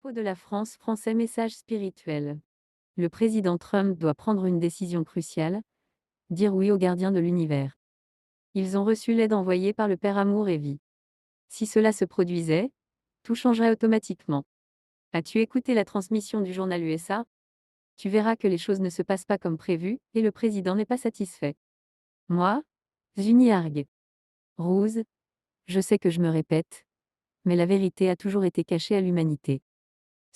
Drapeau de la France, français, message spirituel. Le président Trump doit prendre une décision cruciale, dire oui aux gardiens de l'univers. Ils ont reçu l'aide envoyée par le Père Amour et Vie. Si cela se produisait, tout changerait automatiquement. As-tu écouté la transmission du journal USA? Tu verras que les choses ne se passent pas comme prévu, et le président n'est pas satisfait. Moi, Zuni Arg. Rose, je sais que je me répète, mais la vérité a toujours été cachée à l'humanité.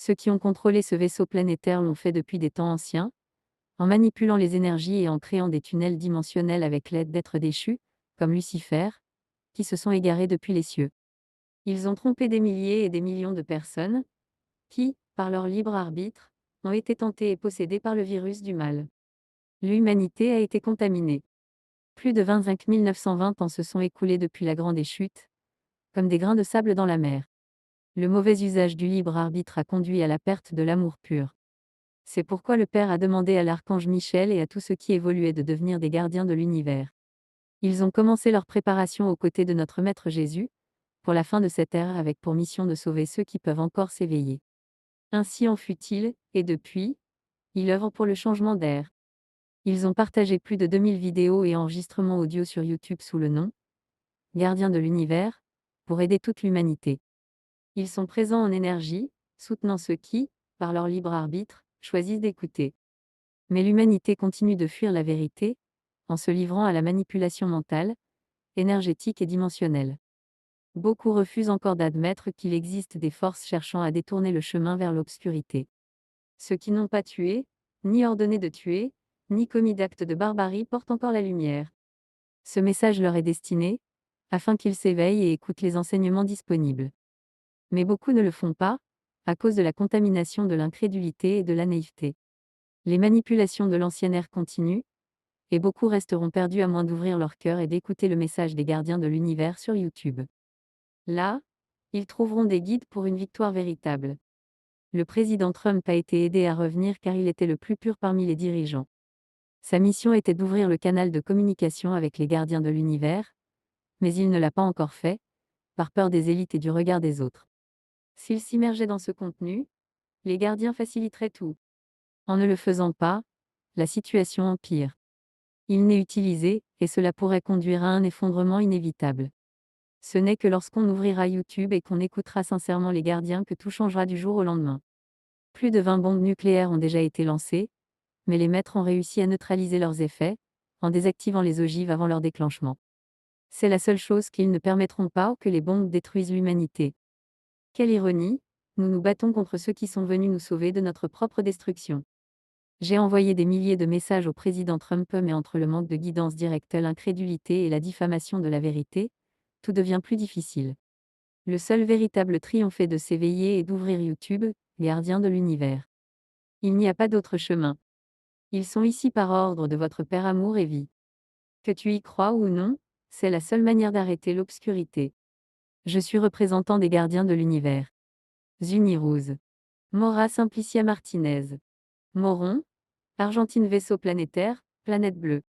Ceux qui ont contrôlé ce vaisseau planétaire l'ont fait depuis des temps anciens, en manipulant les énergies et en créant des tunnels dimensionnels avec l'aide d'êtres déchus, comme Lucifer, qui se sont égarés depuis les cieux. Ils ont trompé des milliers et des millions de personnes, qui, par leur libre arbitre, ont été tentées et possédées par le virus du mal. L'humanité a été contaminée. Plus de 25 920 ans se sont écoulés depuis la grande chute, comme des grains de sable dans la mer. Le mauvais usage du libre arbitre a conduit à la perte de l'amour pur. C'est pourquoi le Père a demandé à l'archange Michel et à tous ceux qui évoluaient de devenir des gardiens de l'univers. Ils ont commencé leur préparation aux côtés de notre Maître Jésus, pour la fin de cette ère avec pour mission de sauver ceux qui peuvent encore s'éveiller. Ainsi en fut-il, et depuis, ils œuvrent pour le changement d'ère. Ils ont partagé plus de 2000 vidéos et enregistrements audio sur YouTube sous le nom Gardiens de l'univers, pour aider toute l'humanité. Ils sont présents en énergie, soutenant ceux qui, par leur libre arbitre, choisissent d'écouter. Mais l'humanité continue de fuir la vérité, en se livrant à la manipulation mentale, énergétique et dimensionnelle. Beaucoup refusent encore d'admettre qu'il existe des forces cherchant à détourner le chemin vers l'obscurité. Ceux qui n'ont pas tué, ni ordonné de tuer, ni commis d'actes de barbarie portent encore la lumière. Ce message leur est destiné, afin qu'ils s'éveillent et écoutent les enseignements disponibles. Mais beaucoup ne le font pas, à cause de la contamination de l'incrédulité et de la naïveté. Les manipulations de l'ancienne ère continuent, et beaucoup resteront perdus à moins d'ouvrir leur cœur et d'écouter le message des gardiens de l'univers sur YouTube. Là, ils trouveront des guides pour une victoire véritable. Le président Trump a été aidé à revenir car il était le plus pur parmi les dirigeants. Sa mission était d'ouvrir le canal de communication avec les gardiens de l'univers, mais il ne l'a pas encore fait, par peur des élites et du regard des autres. S'il s'immergeait dans ce contenu, les gardiens faciliteraient tout. En ne le faisant pas, la situation empire. Il n'est utilisé, et cela pourrait conduire à un effondrement inévitable. Ce n'est que lorsqu'on ouvrira YouTube et qu'on écoutera sincèrement les gardiens que tout changera du jour au lendemain. Plus de 20 bombes nucléaires ont déjà été lancées, mais les maîtres ont réussi à neutraliser leurs effets, en désactivant les ogives avant leur déclenchement. C'est la seule chose qu'ils ne permettront pas que les bombes détruisent l'humanité. Quelle ironie, nous nous battons contre ceux qui sont venus nous sauver de notre propre destruction. J'ai envoyé des milliers de messages au président Trump, mais entre le manque de guidance directe, l'incrédulité et la diffamation de la vérité, tout devient plus difficile. Le seul véritable triomphe est de s'éveiller et d'ouvrir YouTube, gardien de l'univers. Il n'y a pas d'autre chemin. Ils sont ici par ordre de votre Père Amour et Vie. Que tu y crois ou non, c'est la seule manière d'arrêter l'obscurité. Je suis représentant des gardiens de l'univers. Zuni Rose. Mora Simplicia Martinez. Moron, Argentine vaisseau planétaire, planète bleue.